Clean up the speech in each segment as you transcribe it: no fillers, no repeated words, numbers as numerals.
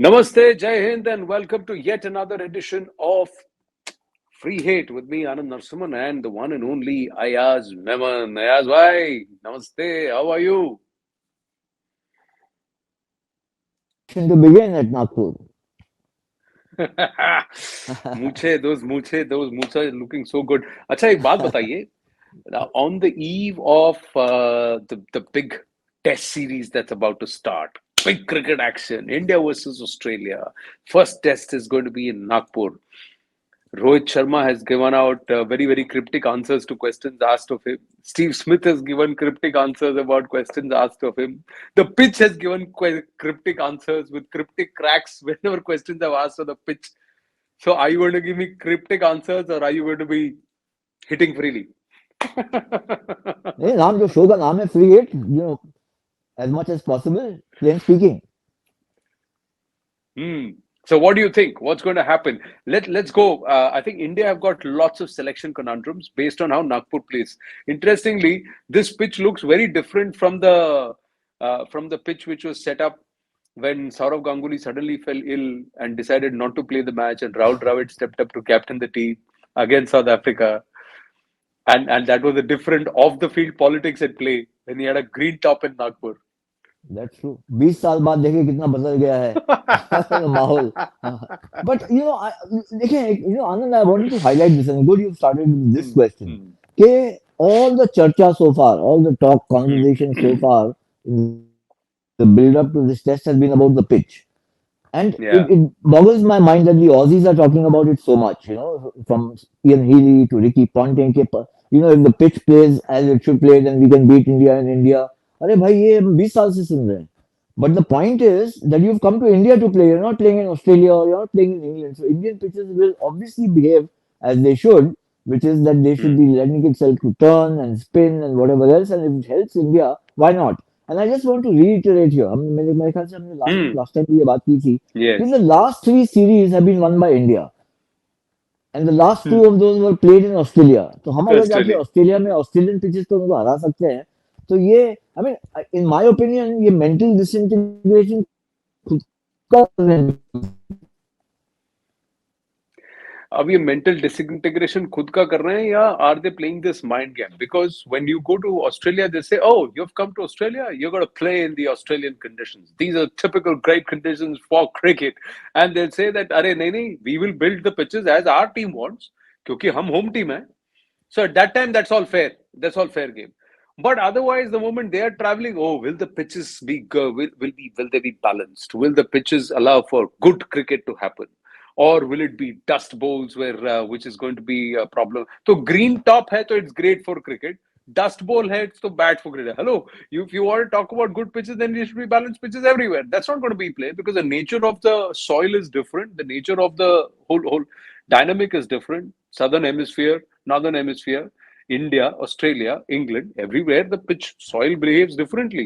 Namaste, Jai Hind, and welcome to yet another edition of Free Hit with me, Anand Narasimhan, and the one and only Ayaz Memon. Ayaz, bhai, namaste. How are you? To begin at Nagpur. those muche are looking so good. अच्छा एक बात बताइए. On the eve of the big test series that's about to start, big cricket action, India versus Australia. First test is going to be in Nagpur. Rohit Sharma has given out very cryptic answers to questions asked of him. Steve Smith has given cryptic answers about questions asked of him. The pitch has given cryptic answers with cryptic cracks whenever questions are asked on the pitch. So, are you going to give me cryptic answers or are you going to be hitting freely? नहीं नाम जो show का नाम है free hit as much as possible plain speaking. So what do you think? What's going to happen? Let's go. I think India have got lots of selection conundrums based on how Nagpur plays. Interestingly, this pitch looks very different from the pitch which was set up when Saurav Ganguly suddenly fell ill and decided not to play the match, and Rahul Dravid stepped up to captain the team against South Africa, and that was a different off the field politics at play when he had a green top in Nagpur. That's true. 20 साल बाद देखिए कितना बदल गया है माहौल. But देखिए Anand, I wanted to highlight this, and good you started with this question. कि all the charcha so far, all the talk conversation so far in the build up to this test has been about the pitch. And Yeah. it boggles my mind that the Aussies are talking about it so much, from Ian Healy to Ricky Ponting. If the pitch plays as it should play, then we can beat India in India. अरे भाई ये हम 20 साल से सुन रहे हैं. But the point is that you've come to India to play. You're not playing in Australia or you're not playing in England. So Indian pitches will obviously behave as they should, which is that they should be letting itself to turn and spin and whatever else. And if it helps India, why not? And I just want to reiterate here. मेरे ख्याल से हमने last time ये बात की थी. Yes. The last 3 series have been won by India. And the last 2 of those were played in Australia. तो हम अगर जाके ऑस्ट्रेलिया में ऑस्ट्रेलियन पिचेस को उनको हरा सकते हैं, तो ये I mean in my opinion ये mental disintegration खुद का अब ये मेंटल डिसइंटीग्रेशन खुद का कर रहे हैं या are they playing this mind game? Because when you go to Australia they say oh you have come to Australia you got to play in the Australian conditions, these are typical great conditions for cricket, and they say that अरे नहीं we will build the pitches as our team wants क्योंकि हम home team है. So at that time, that's all fair. That's all fair game. But otherwise, the moment they are traveling, oh, will the pitches be will they be balanced? Will the pitches allow for good cricket to happen, or will it be dust bowls where which is going to be a problem? So green top hai, so it's great for cricket. Dust bowl hai, it's so bad for cricket. Hello, if you want to talk about good pitches, then there should be balanced pitches everywhere. That's not going to be play because the nature of the soil is different. The nature of the whole dynamic is different. Southern hemisphere, northern hemisphere, India, Australia, England, everywhere the pitch soil behaves differently.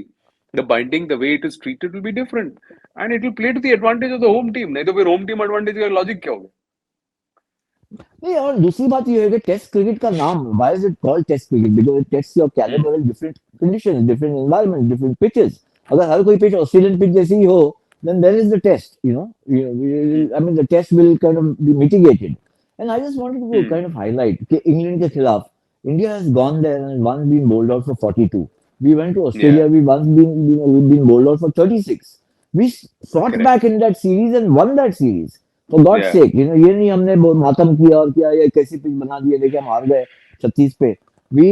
The binding, the way it is treated will be different, and it will play to the advantage of the home team. नहीं तो फिर home team advantage का logic क्या होगा? नहीं, और दूसरी बात ये है कि टेस्ट क्रिकेट का नाम why is it called test cricket? Because it tests your calibre in different conditions, different environment, different pitches. अगर हर कोई पिच ऑस्ट्रेलियन पिच जैसी ही हो, then there is the test, I mean the test will kind of be mitigated. And I just wanted to kind of highlight कि England के खिलाफ India has gone there and once been bowled out for 42. We went to Australia, Yeah, we once been bowled out for 36. We fought correct. back in that series and won that series. For God's Yeah. sake, ये नहीं हमने बहुत मातम किया और क्या ये कैसी पिच बना दिए, देखिए हम हार गए 36 पे. We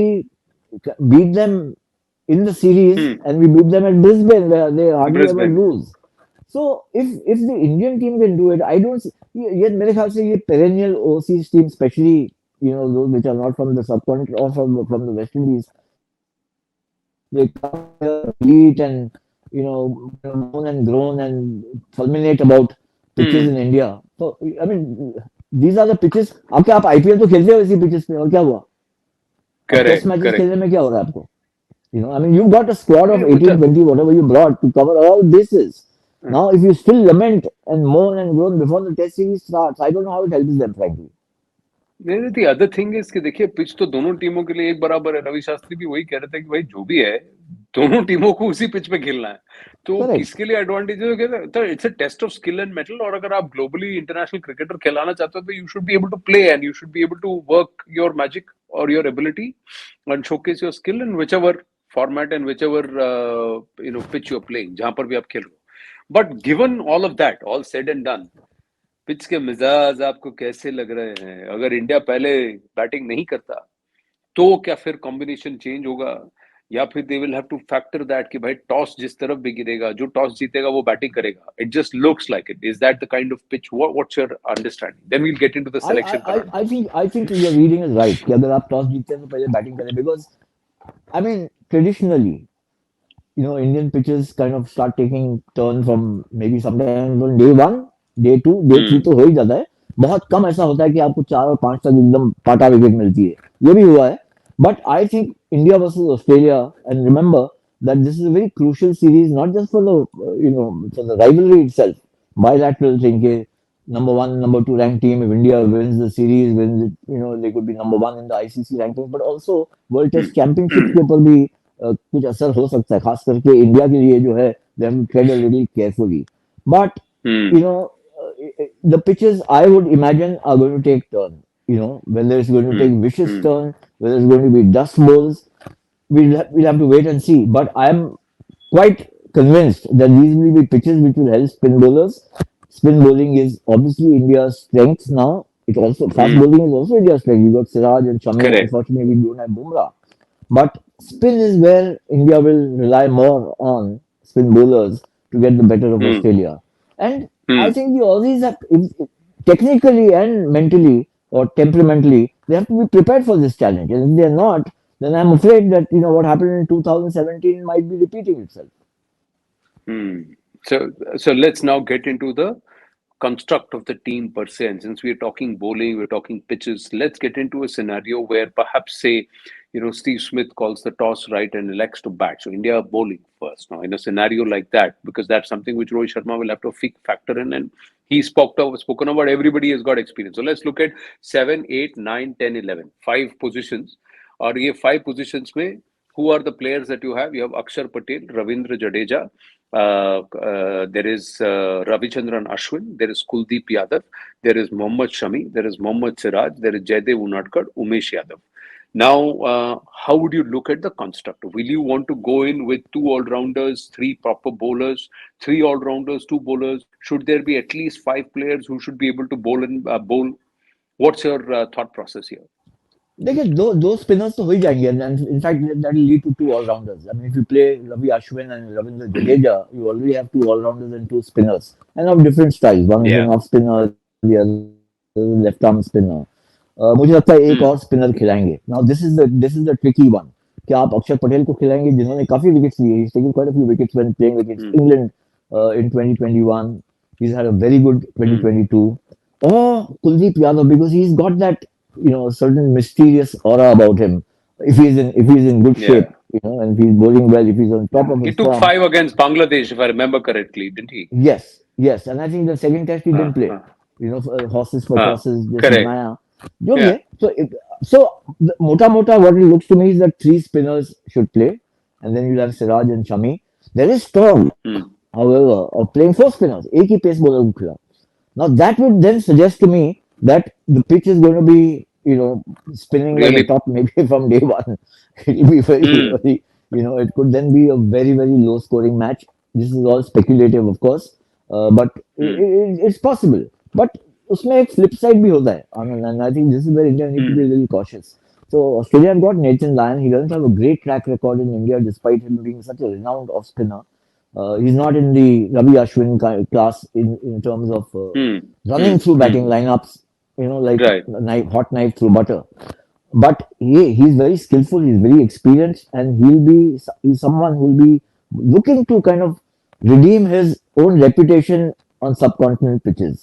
beat them in the series and we beat them at Brisbane where they hardly ever Brisbane. lose. So if the Indian team can do it, I don't see. ये मेरे ख्याल से ये perennial overseas team, especially those which are not from the subcontinent or from the West Indies, they come here, eat and moan and groan and fulminate about pitches in India. So I mean these are the pitches. अब क्या आप IPL तो खेलते हो इसी pitches पे, और क्या हुआ? अब Correct, टेस्ट मैचेस correct. खेलने में क्या हो रहा है आपको? I mean, you've got a squad of नहीं, वो 18, 20, whatever you brought to cover all bases. Now, if you still lament and moan and groan before the test series starts, I don't know how it helps them, frankly. नहीं, the other thing is कि देखिए pitch तो दोनों टीमों के लिए एक बराबर है. रवि शास्त्री भी वही कह रहे थे कि भाई जो भी है दोनों टीमों को उसी पिच पे खेलना है, तो करेक्ट. किसके लिए एडवांटेज है? तो it's a test of skill and mettle, और अगर आप ग्लोबली इंटरनेशनल क्रिकेटर खिलाना चाहते हो तो you should be able to play and you should be able to work your magic or your ability and showcase your skill in whichever format and whichever pitch you are playing, जहां पर भी आप खेल रहे हो. But given all of that, all said and done, pitch के मिजाज आपको कैसे लग रहे हैं? अगर इंडिया पहले बैटिंग नहीं करता तो क्या फिर कॉम्बिनेशन चेंज होगा, या फिर they will have two factor that कि भाई टॉस जिस तरफ भी गिरेगा, जो टॉस जीतेगा वो बैटिंग करेगा? It just looks like it. Is that the kind of pitch? What's your understanding? Then we'll get into the I, I, selection I कराने. I think your reading is right कि अगर आप toss जीतते हैं तो पहले batting करें, because I mean traditionally, Indian pitches kind of start taking turn from maybe sometimes on day one, day two, day three Hmm. तो हो ही जाता है. बहुत कम ऐसा होता है कि आपको 4 और 5 तक एकदम पाटा विकेट मिलती है. ये भी हुआ है. But I think India versus Australia, and remember that this is a very crucial series, not just for the for the rivalry itself, bilateral thing. Number one, number two ranked team. If India wins the series, wins it, they could be number one in the ICC rankings. But also World Test Championships के ऊपर भी कुछ असर हो सकता है, खास करके इंडिया के लिए जो है, they have to tread a little carefully. But you Hmm. know, the pitches I would imagine are going to take turn. Whether it's going to take Hmm. vicious Hmm. turn, whether it's going to be dust bowls, we'll have to wait and see. But I'm quite convinced that these will be pitches which will help spin bowlers. Spin bowling is obviously India's strength now. It also fast Hmm. bowling is also India's strength. You got Siraj and Shami. Correct. Unfortunately, we don't have Bumrah. But spin is where India will rely more on spin bowlers to get the better of Hmm. Australia. And I Hmm. think the Aussies have, technically and mentally or temperamentally, they have to be prepared for this challenge. And if they're not, then I'm afraid that what happened in 2017 might be repeating itself. Hmm. So let's now get into the construct of the team per se. And since we're talking bowling, we're talking pitches, let's get into a scenario where perhaps, say, Steve Smith calls the toss right and elects to bat. So India are bowling first now in a scenario like that, because that's something which Rohit Sharma will have to factor in. And he's spoken about everybody has got experience. So let's look at 7, 8, 9, 10, 11. 5 positions. और ये 5 positions में who are the players that you have? You have Axar Patel, Ravindra Jadeja, there is Ravichandran Ashwin, there is Kuldeep Yadav, there is Mohammad Shami, there is Mohammad Siraj, there is Jaydev Unadkar, Umesh Yadav. Now, how would you look at the construct? Will you want to go in with 2 all-rounders, 3 proper bowlers, 3 all-rounders, 2 bowlers? Should there be at least 5 players who should be able to bowl and bowl? What's your thought process here? देखिए दो spinners तो हो ही जाएंगे, and in fact that will lead to 2 all-rounders. I mean, if you play Ravi Ashwin and Ravindra Jadeja, you already have 2 all-rounders and 2 spinners, and of different styles. One is Yeah. an off spinner, the other is a left arm spinner. मुझे लगता है एक और Hmm. Spinner खिलाएंगे. Now this is the tricky one. कि आप अक्षर पटेल को खिलाएंगे जिन्होंने काफी विकेट्स लिए. He's taken quite a few wickets when playing against Hmm. England in 2021. He's had a very good Hmm. 2022. Or Kuldeep Yadav, because he's got that certain mysterious aura about him. If he's in good shape, Yeah. and if he's bowling well, if he's on top of He his took form. 5 against Bangladesh, if I remember correctly, didn't he? Yes, and I think the second test he didn't play. Uh, Horses for tosses, just correct. Maya. जो भी Yeah. है. So mota mota, what it looks to me is that 3 spinners should play, and then you'll have Siraj and Shami. There is talk, Hmm. however, of playing 4 spinners. एक ही pace bowler को खिला. Now that would then suggest to me that the pitch is going to be, spinning like a Really. top maybe from day one. It will be Hmm. very, it could then be a very, very low scoring match. This is all speculative, of course, but Hmm. it's possible. But उसमें एक flip side भी होता है. I mean, and I think this is where India need to be a Hmm. little cautious. So Australia have got Nathan Lyon. He doesn't have a great track record in India, despite him being such a renowned off spinner. He's not in the Ravi Ashwin class in terms of Hmm. running Hmm. through Hmm. batting lineups, like Right. hot knife through butter. But he's very skillful, he's very experienced, and he's someone who will be looking to kind of redeem his own reputation on subcontinent pitches.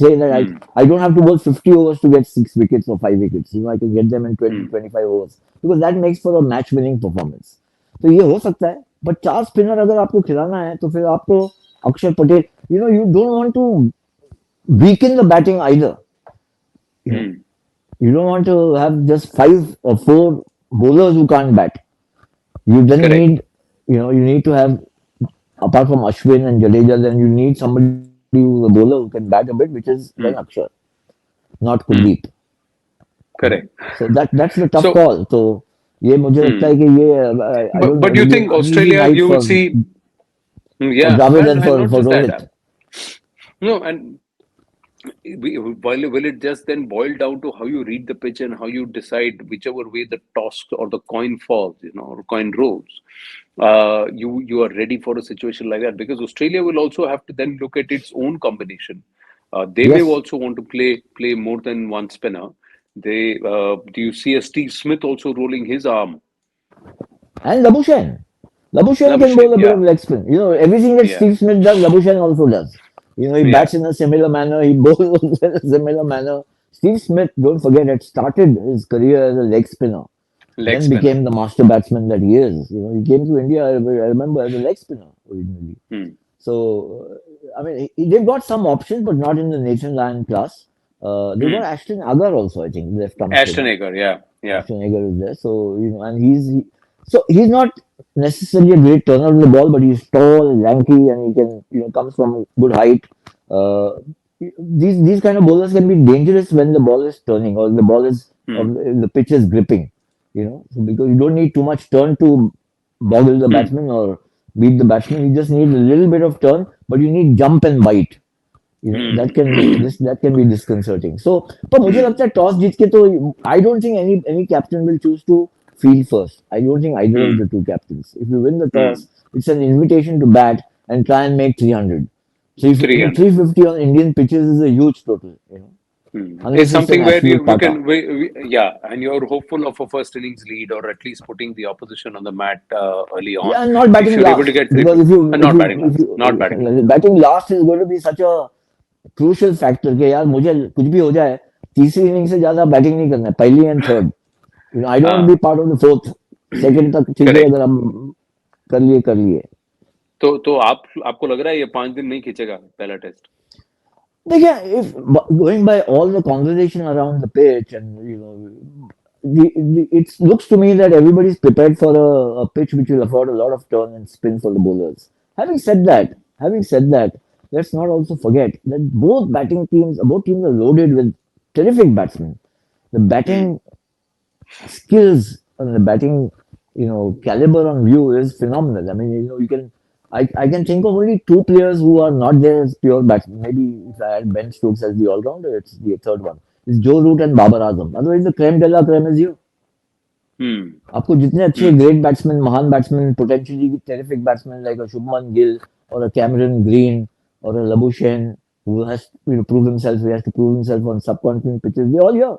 Say that Hmm. I don't have to bowl 50 overs to get 6 wickets or 5 wickets. I can get them in 20, Hmm. 25 overs, because that makes for a match winning performance. तो ये हो सकता है. But 4 spinner अगर आपको खिलाना है तो फिर आपको अक्षर Patel, you don't want to weaken the batting either. You know, Hmm. you don't want to have just 5 or 4 bowlers who can't bat. You then Correct. need you need to have, apart from Ashwin and Jadeja, then you need somebody who's a bowler who can bat a bit, which is then Hmm. Axar, not Kuldeep. Hmm. You know, Correct. so that's the tough So, call. So ये मुझे लगता है hmm. कि ये I don't know, But it you will be an think uneasy Australia, night you would see, for yeah, Dravid and, and and not for just that. Rohit. No, and will it just then boil down to how you read the pitch and how you decide whichever way the toss or the coin falls, or coin rolls? You are ready for a situation like that because Australia will also have to then look at its own combination. They may Yes, also want to play more than one spinner. Do you see a Steve Smith also rolling his arm? and Labuschagne. Labuschagne can Labuschagne, bowl a bit yeah, of leg spin. Everything that yeah, Steve Smith does, Labuschagne also does. He yeah, bats in a similar manner. He bowls also in a similar manner. Steve Smith, don't forget, had started his career as a leg spinner, leg then spinner. became the master batsman that he is. He came to India, I remember, as a leg spinner originally. Hmm. So, I mean, they've got some options, but not in the Nathan Lyon class. They've got Hmm. Ashton Agar also, I think, left arm Ashton spinner. Agar, yeah, yeah. Ashton Agar is there. So, and he's not necessarily a great turner of the ball, but he's tall, lanky, and he can, comes from good height. Uh, these kind of bowlers can be dangerous when the ball is turning or the ball is or Hmm. the pitch is gripping. So because you don't need too much turn to boggle the Hmm. batsman or beat the batsman. You just need a little bit of turn, but you need jump and bite. Hmm. That can be disconcerting. So, पर मुझे Hmm. लगता है toss जीत के तो I don't think any captain will choose to field first. I don't think either of Hmm. the two captains. If you win the Hmm. toss, it's an invitation to bat and try and make 300. 300. 350 on Indian pitches is a huge total. It's Unless it's an something where absolute you pata. can, yeah, and you're hopeful of a first innings lead or at least putting the opposition on the mat early on. Yeah, and not If batting you're able to last get three, because and not batting last, not batting last. batting last is going to be such a crucial factor कि यार मुझे कुछ भी हो जाए तीसरी inning से ज्यादा बैटिंग नहीं करना है पहली and third I don't want हाँ, be part of the fourth second तक ठीक है करेक्ट. अगर हम कर लिए तो आपको लग रहा है ये 5 दिन नहीं खींचेगा पहला टेस्ट? देखिए if going by all the conversation around the pitch and it looks to me that everybody's prepared for a pitch which will afford a lot of turn and spin for the bowlers. Having said that, let's not also forget that both teams are loaded with terrific batsmen. The Hmm. batting skills and the batting, caliber on view is phenomenal. I mean, I can think of only two players who are not there as pure batsmen. Maybe if I had Ben Stokes as the all-rounder, it's the third one. It's Joe Root and Babar Azam. Otherwise, the creme de la creme is you. Hmm. आपको जितने अच्छे Hmm. great batsmen, महान batsmen, potentially terrific batsmen like a Shubman Gill or a Cameron Green or a Labuschagne who has to prove himself, he has to prove himself on subcontinent pitches. They're all here.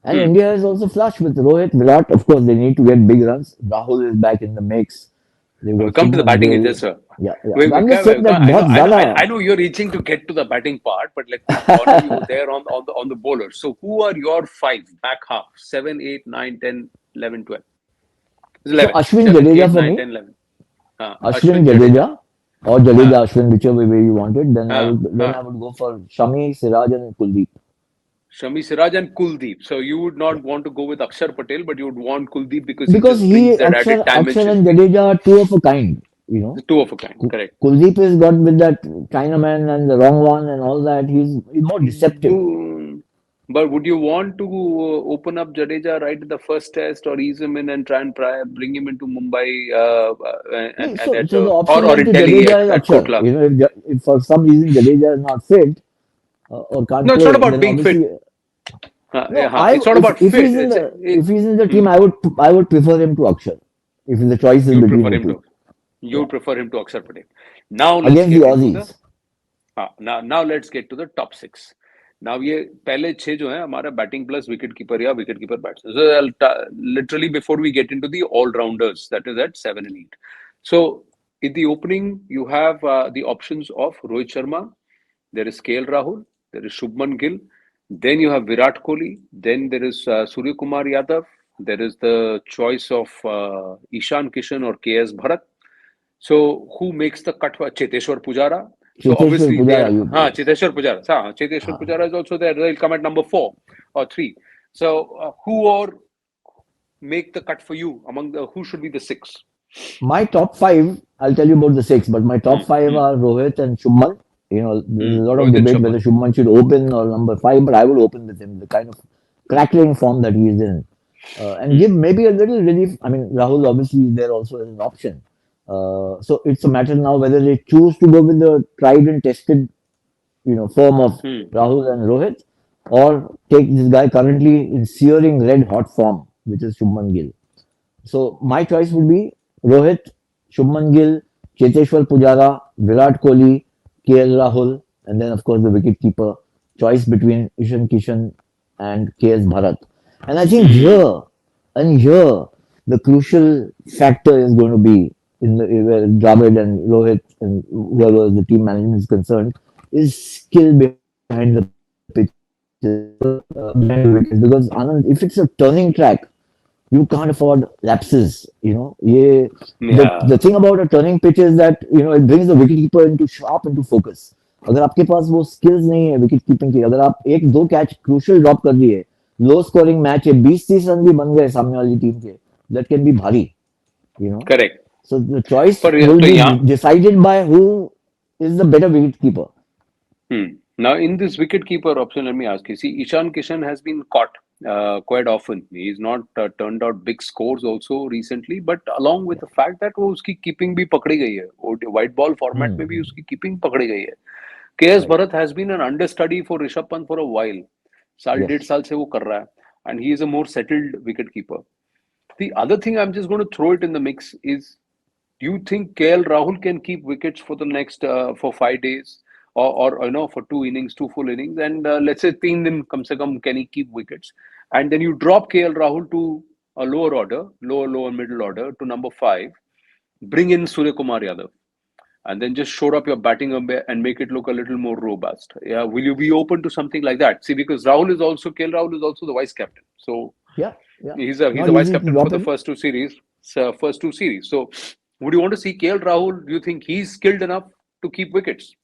And Hmm. India is also flush with Rohit, Virat. Of course, they need to get big runs. Rahul is back in the mix. They've We got come to the Shubman batting in Gill. this, sir. Yeah, yeah. We, But we, I'm just saying that I know, बहुत I know, I ज़्यादा. I know you're reaching to get to the batting part, but let me corner you there on the bowlers. So who are your five back half? 7, 8, 9, 10, 11, 12. It's So 11. Ashwin 7, Jadeja 8, for 9, me. 10, 11. Ashwin Ashwin Jadeja. Jadeja or Uh, Jadeja Ashwin, whichever way you want it. Then I uh, would then uh, I would go for Shami, Siraj, and Kuldeep. Shami Siraj and Kuldeep. So you would not want to go with Axar Patel, but you would want Kuldeep because he Because just brings he that added Axar dimension. and Jadeja are two of a kind. The two of a kind, correct. Kuldeep is got with that Chinaman and the wrong one and all that. He's more deceptive. But would you want to open up Jadeja right at the first test, or ease him in and try and bring him into Mumbai and So, at so the option or then in to Delhi Jadeja is at Akshar. Kotla? If for some reason Jadeja is not fit or can't No, it's not play, about then being fit. obviously no. It's not about If fit. he's in the It, if he's in the hmm, team, I would prefer him to Akshar. If the choice is you between prefer the him two, to you yeah, prefer him to Axar Patel. Now let's against the get into the Aussies. now let's get to the top six. Now ये पहले छह जो है हमारा batting plus wicket keeper या wicket keeper batsman. So literally before we get into the all rounders, that is at 7 and 8. So in the opening you have the options of Rohit Sharma. There is KL Rahul. There is Shubman Gill. Then you have Virat Kohli. Then there is Surya Kumar Yadav. There is the choice of Ishan Kishan or KS Bharat. So who makes the cut for Cheteshwar Pujara? So Cheteshwar obviously Pujara, there, you Cheteshwar Pujara. Cheteshwar Pujara is also there. They'll come at number 4 or 3. So who or make the cut for you among the who should be the six? My top five, I'll tell you about the six, but my top five Hmm. are Rohit and Shubman. There's a lot of Rohit and debate whether Shubman. Shubman should open or number five, but I would open with him, the kind of crackling form that he is in. And give Hmm. maybe a little relief. I mean, Rahul obviously is there also as an option. So it's a matter now whether they choose to go with the tried and tested, form of Hmm. Rahul and Rohit, or take this guy currently in searing red hot form, which is Shubman Gill. So my choice would be Rohit, Shubman Gill, Cheteshwar Pujara, Virat Kohli, KL Rahul, and then of course the wicket keeper. Choice between Ishan Kishan and KS Bharat. And I think Hmm. here, the crucial factor is going to be in the where Dravid and Rohit and whoever the team management is concerned is skill behind the pitches, behind the wickets. Because Anand, if it's a turning track, you can't afford lapses. The Yeah. thing about a turning pitch is that it brings the wicketkeeper into focus. अगर आपके पास वो skills नहीं है wicket keeping की, अगर आप एक दो कैच क्रूशियल ड्रॉप कर दिए, लो स्कोरिंग मैच है, 20-30 रन भी बन गए सामने वाली टीम के, that can be भारी. you know Correct. so the choice पर will तो be यहाँ decided by who is the better wicket keeper. Hmm. Now, in this wicket-keeper option, let me ask you. See, Ishan Kishan has been caught quite often. He's not turned out big scores also recently, but along with the fact that वो उसकी keeping भी पकड़ी गई है, वो white ball format में भी उसकी keeping पकड़ी गई है. KS Right. Bharat has been an understudy for Rishabh Pant for a while. साल डेढ़ Yes. साल से वो कर रहा है, and he is a more settled wicket keeper. The other thing I'm just going to throw it in the mix is, do you think KL Rahul can keep wickets for the next for 5 days, or for two innings, two full innings, and let's say teen din kam se kam can he keep wickets, and then you drop KL Rahul to a lower order, lower middle order to number five, bring in Surya Kumar Yadav, and then just shore up your batting a bit and make it look a little more robust. Yeah, will you be open to something like that? See, because KL Rahul is also the vice captain, so Yeah. Yeah. he's a Not vice easy to captain for drop the him. first two series. So, would you want to see KL Rahul? Do you think he's skilled enough to keep wickets?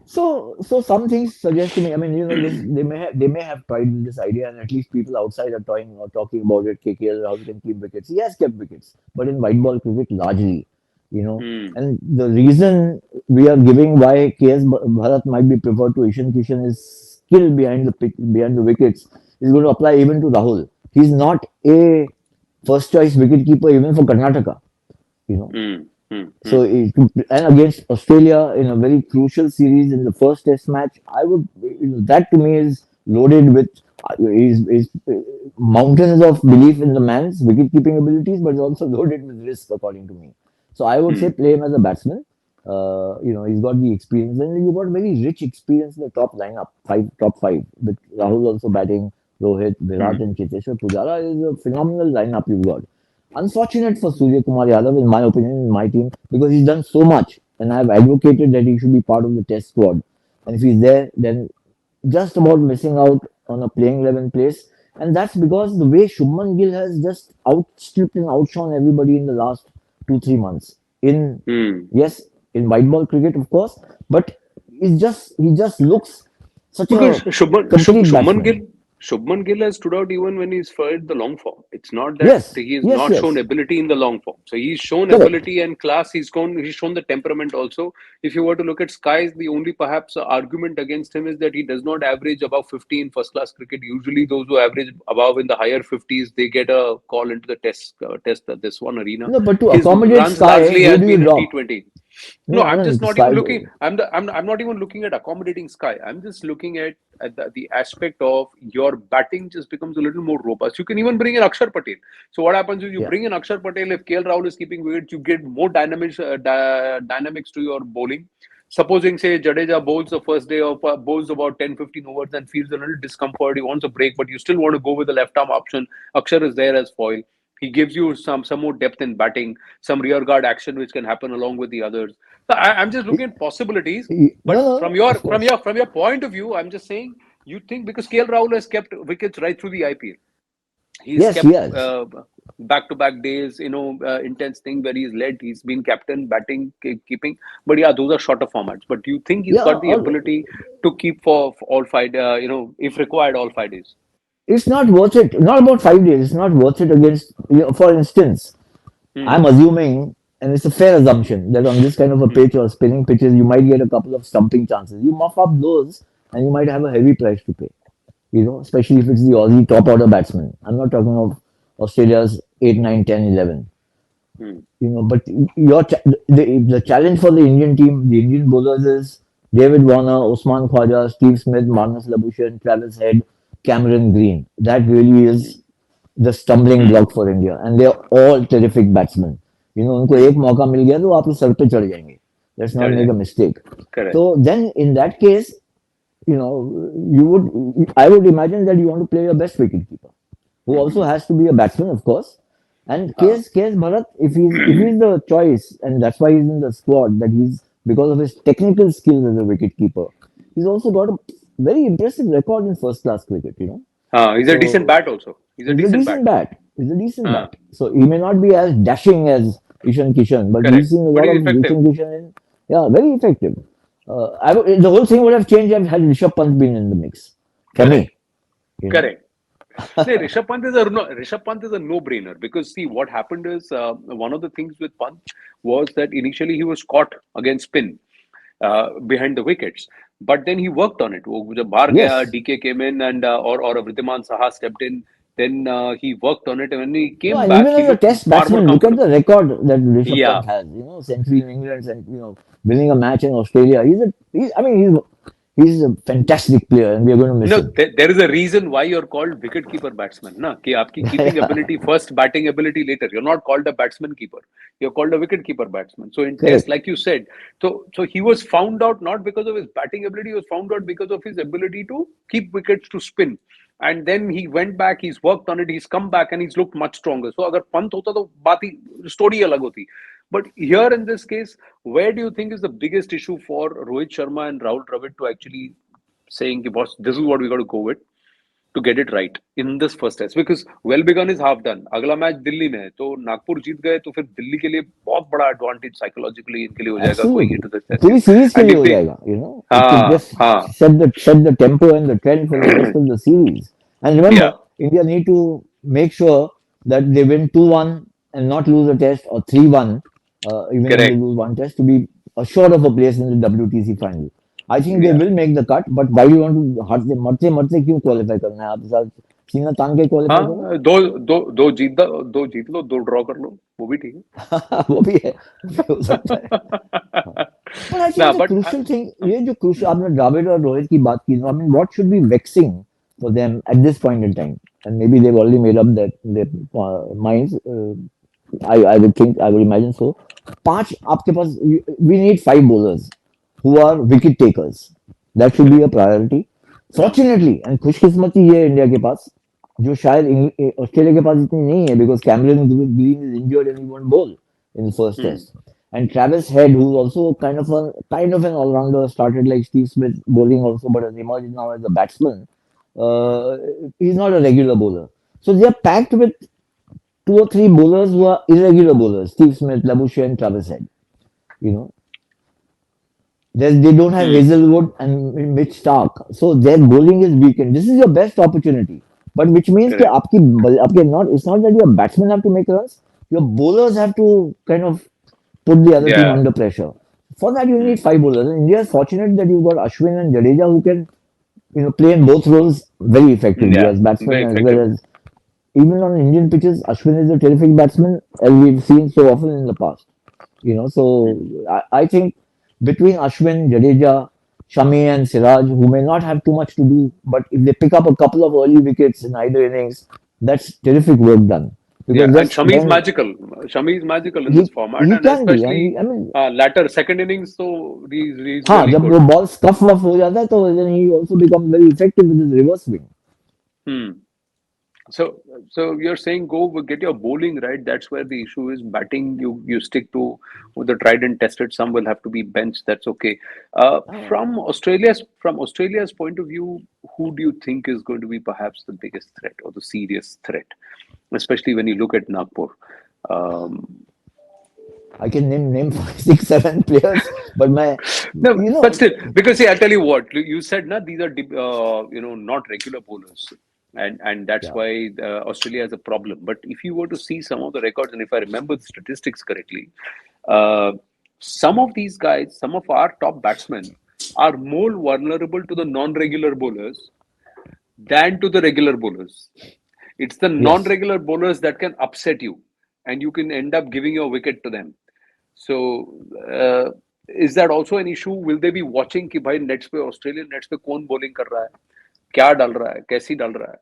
So some things suggest to me. I mean, this they may have tried with this idea, and at least people outside are toying or talking about it. KKL Rahul can keep wickets. He has kept wickets, but in white ball cricket largely, you know. Hmm. And the reason we are giving why KS Bharat might be preferred to Ishan Kishan is skill behind the pitch, behind the wickets is going to apply even to Rahul. He's not a first choice wicket keeper even for Karnataka. You know, Hmm. Hmm. Hmm. so and against Australia in a very crucial series in the first Test match, I would that to me is loaded with is mountains of belief in the man's wicket keeping abilities, but it's also loaded with risk according to me. So I would say Hmm. play him as a batsman. He's got the experience, and you've got very rich experience in the top lineup, top five, with Rahul also batting, Rohit, Virat, Hmm. and Cheteshwar Pujara is a phenomenal lineup you've got. Unfortunate for Surya Kumar Yadav, in my opinion, in my team, because he's done so much, and I've advocated that he should be part of the Test squad. And if he's there, then just about missing out on a playing 11 place. And that's because the way Shubman Gill has just outstripped and outshone everybody in the last 2-3 months. In Hmm. yes, in white ball cricket, of course, but he just looks such Because a complete batsman. Shubman Gill has stood out even when he's fired the long form. It's not that Yes, he has yes, not shown yes, ability in the long form. So he's shown correct. ability and class. He's shown the temperament also. If you were to look at Skies, the only perhaps argument against him is that he does not average above 50 in first class cricket. Usually, those who average above in the higher 50s, they get a call into the test this one arena. No, but to His accommodate runs Sky, largely who has do you been in drop? T20. No, No, I'm just Anand, not Sky. even looking. I'm not even looking at accommodating Sky. I'm just looking at the aspect of your batting just becomes a little more robust. You can even bring in Akshar Patel. So what happens is you Yeah, bring in Akshar Patel. If KL Rahul is keeping wickets, you get more dynamics to your bowling. Supposing, say, Jadeja bowls the first day of bowls about 10-15 overs and feels a little discomfort. He wants a break, but you still want to go with the left arm option. Akshar is there as foil. He gives you some more depth in batting, some rear guard action which can happen along with the others. So I'm just looking at possibilities. No, But no, of course. from your point of view, I'm just saying you think because KL Rahul has kept wickets right through the IPL. He's Yes, kept yes. back to back days, intense thing where he's led. He's been captain, batting, keeping. But yeah, those are shorter formats. But do you think he's Yeah, got the ability to keep for all 5? If required, all 5 days. it's not worth it. Not about 5 days. It's not worth it against, for instance, I'm assuming, and it's a fair assumption, that on this kind of a pitch or spinning pitches, you might get a couple of stumping chances. You muff up those, and you might have a heavy price to pay. Especially if it's the Aussie top order batsman. I'm not talking of Australia's 8, 9, 10, 11. But the challenge for the Indian team, the Indian bowlers is David Warner, Usman Khwaja, Steve Smith, Marnus Labuschagne, Travis Head, Cameron Green. That really is the stumbling block for India, and they are all terrific batsmen. उनको एक मौका मिल गया तो आप sir पे चढ़ जाएंगे. Let's not make a mistake. Correct. So then, in that case, I would imagine that you want to play your best wicketkeeper, who also has to be a batsman, of course. And KS Bharat, if he's the choice, and that's why he's in the squad, that he's because of his technical skills as a wicketkeeper, he's also got a very impressive record in first class cricket. He's a decent bat also. He's a decent bat. He's a decent bat. So he may not be as dashing as Ishan Kishan, but Correct. he's seen a lot of effective. Ishan Kishan very effective. The whole thing would have changed had Rishabh Pant been in the mix. For me. Correct. See, Rishabh Pant is a no-brainer, because see what happened is one of the things with Pant was that initially he was caught against spin behind the wickets, but then he worked on it. वो जब बाहर गया, DK came in and or Vridhiman Saha stepped in. Then he worked on it, and when he came back, even as a test batsman, look at the record that Rishabh Pant has. Century in England, and winning a match in Australia. He's a fantastic player, and we are going to miss him. There is a reason why you're called wicket-keeper batsman. Na? Ki aapki keeping ability first, batting ability later. You're not called a batsman keeper. You're called a wicket-keeper batsman. So in test, like you said, so he was found out not because of his batting ability. He was found out because of his ability to keep wickets to spin. And then he went back, he's worked on it, he's come back, and he's looked much stronger. So agar Pant hota to story alag hoti. But here in this case, where do you think is the biggest issue for Rohit Sharma and Rahul Dravid to actually saying, boss, this is what we got to go with to get it right in this first test? Because well begun is half done. अगला match Delhi में है, तो नागपुर जीत गए तो फिर दिल्ली के लिए बहुत बड़ा एडवांटेज साइकोलॉजिकली इनके लिए हो जाएगा going into this test. पूरी सीरीज के लिए हो जाएगा, just set the tempo and the trend for the rest of the series. And remember, India need to make sure that they win 2-1 and not lose a test, or 3-1, even if they lose one test, to be assured of a place in the WTC final. I think they will make the cut, but why do you want to मरते क्यों qualify करना है? आप साथ सीना तान के qualify करो. दो जीत लो, 2 ड्रॉ कर लो, वो भी ठीक है. वो भी है, हो सकता है. But I think the crucial thing, ये जो crucial, आपने Dravid और Rohit की बात की, I mean, what should be vexing for them at this point in time, and maybe they've already made up their minds. I would imagine so. आपके पास, we need 5 bowlers who are wicket takers. That should be a priority. Fortunately, and खुशकिस्मती ये India के पास, जो शायद Australia के पास इतनी नहीं है, because Cameron Green is injured and he won't bowl in the first test. And Travis Head, who's also kind of an all-rounder, started like Steve Smith bowling also, but has emerged now as a batsman. He's not a regular bowler. So they are packed with 2 or 3 bowlers who are irregular bowlers. Steve Smith, Labuschagne, Travis Head. They don't have Hazelwood and Mitch Stark. So their bowling is weakened. This is your best opportunity. But which means that it's not that your batsmen have to make runs. Your bowlers have to kind of put the other team under pressure. For that, you need 5 bowlers. And India is fortunate that you've got Ashwin and Jadeja who can play in both roles very effectively as batsmen, as well as even on Indian pitches. Ashwin is a terrific batsman, as we've seen so often in the past. So I think between Ashwin, Jadeja, Shami and Siraj, who may not have too much to do, but if they pick up a couple of early wickets in either innings, that's terrific work done. And Shami is magical. Shami is magical in this format, and especially latter second innings. So he's really जब वो ball scuff हो जाता है, तो then he also becomes very effective with his reverse swing. So you're saying get your bowling right. That's where the issue is. Batting, you stick to the tried and tested. Some will have to be benched. That's okay. From Australia's point of view, who do you think is going to be perhaps the biggest threat or the serious threat, especially when you look at Nagpur? I can name 5, 6, 7 players, but but still, because see, I'll tell you what you said. These are not regular bowlers. and that's Yeah. why Australia has a problem. But if you were to see some of the records, and if I remember the statistics correctly, uh, some of these guys, some of our top batsmen, are more vulnerable to the non-regular bowlers than to the regular bowlers. It's the Yes. non-regular bowlers that can upset you, and you can end up giving your wicket to them. So, is that also an issue? Will they be watching कि भाई nets पे Australian nets पे कौन bowling कर रहा है, क्या डाल रहा है, कैसी डाल रहा है?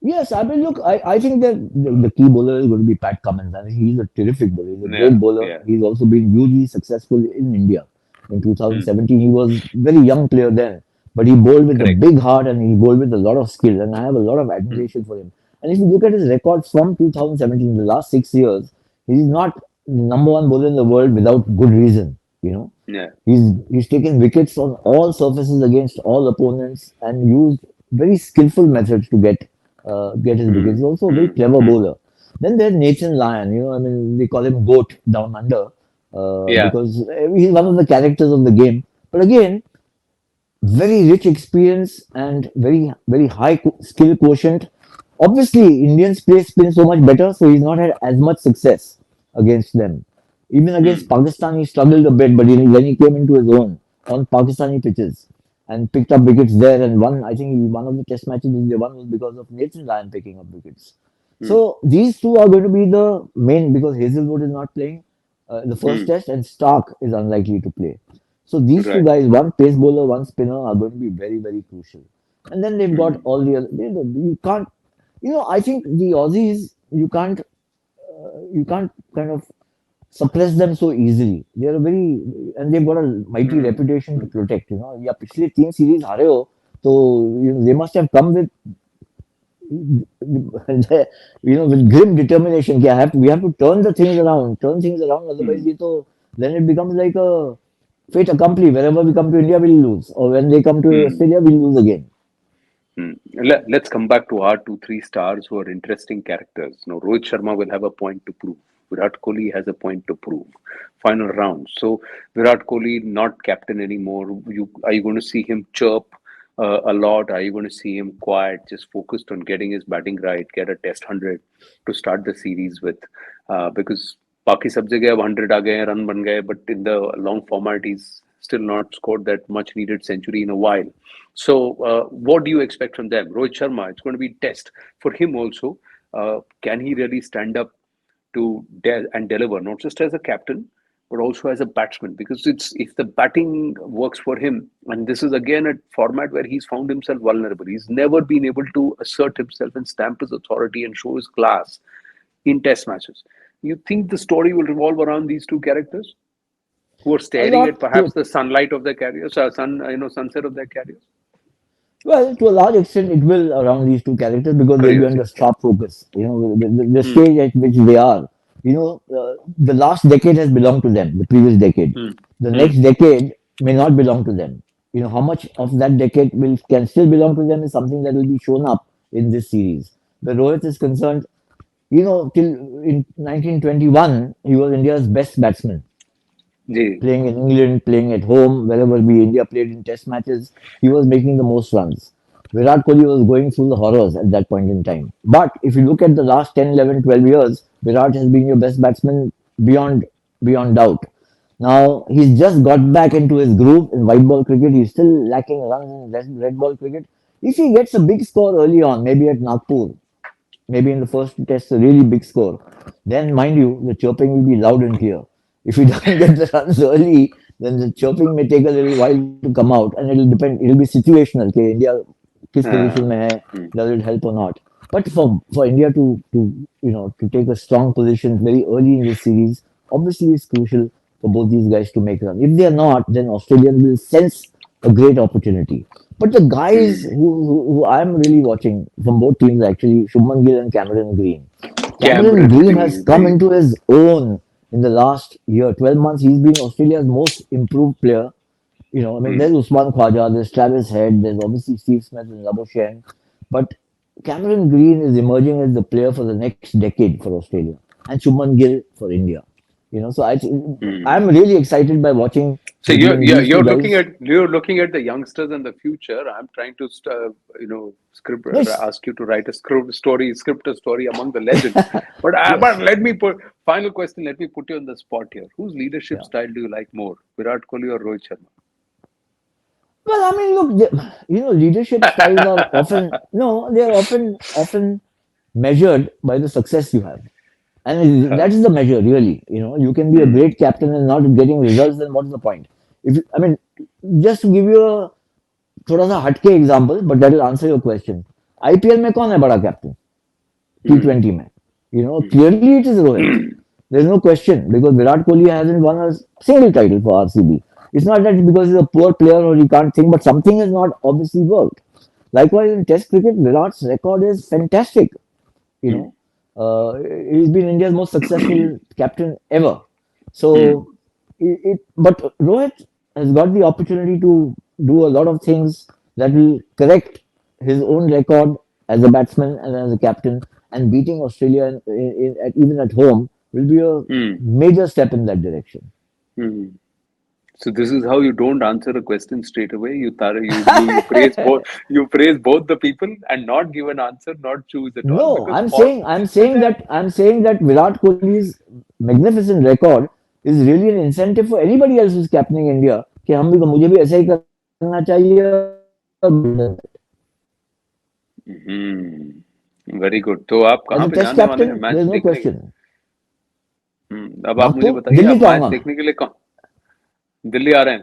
Yes, I mean, look, I think that the key bowler is going to be Pat Cummins. I mean, he's a terrific bowler. He's a Yeah, great bowler. yeah, He's also been hugely successful in India. In hmm, 2017, he was very young player then, but he bowled with a correct. big heart and he bowled with a lot of skill. And I have a lot of Hmm, admiration for him. And if you look at his records from 2017, the last 6 years, he's not number one bowler in the world without good reason. You know, yeah, he's taken wickets on all surfaces against all opponents and used very skillful methods to get his wickets. hmm, He's also a very hmm, clever hmm. bowler. Then there's Nathan Lyon. I mean, they call him Goat down under Yeah, because he's one of the characters of the game. But again, very rich experience and very high skill quotient. Obviously, Indians play spin so much better, so he's not had as much success against them. Even against hmm, Pakistan, he struggled a bit, but when he came into his own on Pakistani pitches and picked up wickets there and won, I think one of the test matches they won was because of Nathan Lyon picking up wickets. hmm, So these two are going to be the main because Hazelwood is not playing the first hmm. test and Stark is unlikely to play. So these two Right. guys, one pace bowler, one spinner, are going to be very crucial. And then they've got Hmm, all the other. You can't, I think the Aussies, you can't kind of suppress them so easily. They are very, and they've got a mighty hmm, reputation to hmm, protect. Yeah, पिछले 3 series हारे हो, so they must have come with with grim determination. We have to turn things around. Otherwise, hmm, then it becomes like a fait accompli. Wherever we come to India, we'll lose, or when they come to hmm. Australia, we'll lose again. Let's come back to our two, three stars who are interesting characters. Now, Rohit Sharma will have a point to prove. Virat Kohli has a point to prove. Final round. So, Virat Kohli not captain anymore. Are you going to see him chirp a lot? Are you going to see him quiet, just focused on getting his batting right, get a test 100 to start the series with? Because बाकी सब जगह अब 100 आ गए हैं, run बन गए, but in the long format he's still not scored that much needed century in a while. So, what do you expect from them? Rohit Sharma, it's going to be a test for him also. Can he really stand up to and deliver, not just as a captain, but also as a batsman? Because it's if the batting works for him, and this is again a format where he's found himself vulnerable. He's never been able to assert himself and stamp his authority and show his class in test matches. You think the story will revolve around these two characters who are A staring at lot perhaps to the sunlight of their careers, sunset of their careers? Well, to a large extent, it will around these two characters because they'll be Careers, yeah. under sharp focus. The Hmm. stage at which they are. The last decade has belonged to them, the previous decade. Hmm. The Hmm. next decade may not belong to them. How much of that decade can still belong to them is something that will be shown up in this series. Where Rohit is concerned, till in 1921, he was India's best batsman ji. playing in England, playing at home, wherever we India played in test matches, he was making the most runs. Virat Kohli was going through the horrors at that point in time. But if you look at the last 10, 11, 12 years, Virat has been your best batsman beyond doubt. Now, he's just got back into his groove in white ball cricket. He's still lacking runs in red ball cricket. If he gets a big score early on, maybe at Nagpur, maybe in the first test, a really big score. Then, mind you, the chirping will be loud and clear. If he doesn't get the runs early, then the chirping may take a little while to come out, and it'll depend. It'll be situational. Okay, India, किस position में है, Hmm. does it help or not? But for India to take a strong position very early in this series, obviously it's crucial for both these guys to make run. If they are not, then Australia will sense a great opportunity. But the guys Hmm. who I'm really watching from both teams actually, Shubman Gill and Cameron Green. Cameron Cameron Green has Green, come ji. into his own in the last year, 12 months. He's been Australia's most improved player. I mean, there's Hmm. Usman Khwaja, there's Travis Head, there's obviously Steve Smith and Labuschagne. But Cameron Green is emerging as the player for the next decade for Australia, and Shubman Gill for India. So Hmm. I'm really excited by watching So between these two guys. you're looking at the youngsters and the future. I'm trying to script Yes, ask you to write a script a story among the legends. But yes, let me put final question. Let me put you on the spot here. Whose leadership yeah. style do you like more, Virat Kohli or Rohit Well, I mean, look, leadership styles are often no, they are often measured by the success you have, and Sharma? that is the measure, really. You can be a Hmm. great captain and not getting results. Then what is the point? I mean, just to give you a थोड़ा सा हटके example, but that will answer your question. IPL में कौन है बड़ा captain Hmm. T20 में? Clearly it is Rohit. There's no question because Virat Kohli hasn't won a single title for RCB. It's not that because he's a poor player or he can't think, but something has not obviously worked. Likewise, in Test cricket, Virat's record is fantastic. You Hmm. know, he's been India's most successful captain ever. Hmm. So, but Rohit has got the opportunity to do a lot of things that will correct his own record as a batsman and as a captain, and beating Australia even at home will be a Hmm. major step in that direction. Hmm. So this is how you don't answer a question straight away. You praise both the people and not give an answer, not choose at all No, because for I'm saying that Virat Kohli's magnificent record is really an incentive for anybody else who's captaining India कि हम भी मुझे भी ऐसा ही करना चाहिए और very good. तो आप as कहाँ a पे test जाने वाले हैं captain मैच there's no देखने के लिए? question. अब आप मुझे नागपुर बताइए दिल्ली आप तो मैच आऊंगा मैं देखने के लिए कौन दिल्ली आ रहे हैं?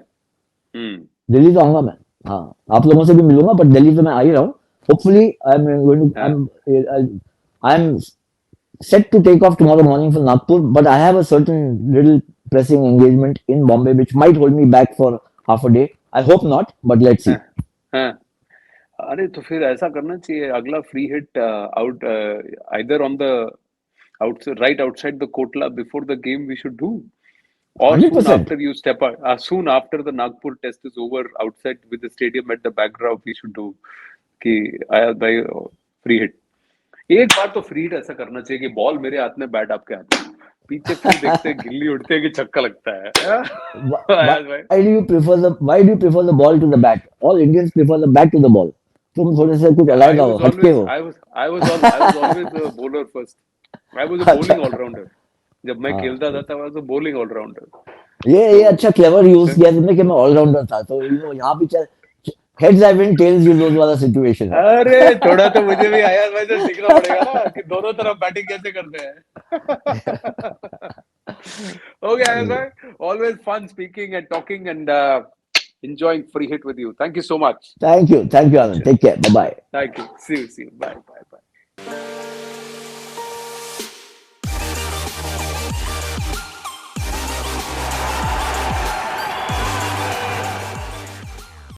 हम्म। दिल्ली तो आऊंगा मैं हाँ आप लोगों से भी मिलूंगा बट दिल्ली तो मैं आ ही रहा हूँ होपफुली हाँ। I am set to take off tomorrow morning for Nagpur, but I have a certain little pressing engagement in Bombay which might hold me back for half a day. I hope not, but let's see. हाँ। हाँ। अरे तो फिर ऐसा करना चाहिए अगला free hit out either on the outside right outside the Kotla before the game we should do. Or soon 100%. after you step out, soon after the Nagpur test is over, outside with the stadium at the backdrop, we should do कि आया भाई free hit. एक बार तो free hit ऐसा करना चाहिए कि ball मेरे हाथ में बैट आपके हाथ में पीछे फिर देखते हैं गिल्ली उड़ते हैं कि छक्का लगता है Why आयाज भाई। do you prefer the ball to the bat? All Indians prefer the bat to the ball. तुम थोड़े से कुछ अलग I हो was हटके always हो I was always a bowler first. I was a bowling all अच्छा rounder. जब मैं हाँ खेलता था तब I was a bowling all rounder. ये So अच्छा क्लेवर यूज किया तुमने कि मैं ऑलराउंडर था तो यहाँ पे चल heads I win tells you lose वाला सिचुएशन है अरे थोड़ा तो मुझे भी आया भाई से सीखना पड़ेगा ना कि दोनों तरफ बैटिंग कैसे करते हैं। Okay, Ayaz bhai, always fun speaking and talking and enjoying free hit with you. Thank you so much. Thank you Anand Cheers. Take care bye bye Thank you. See you. Bye. Bye. Bye.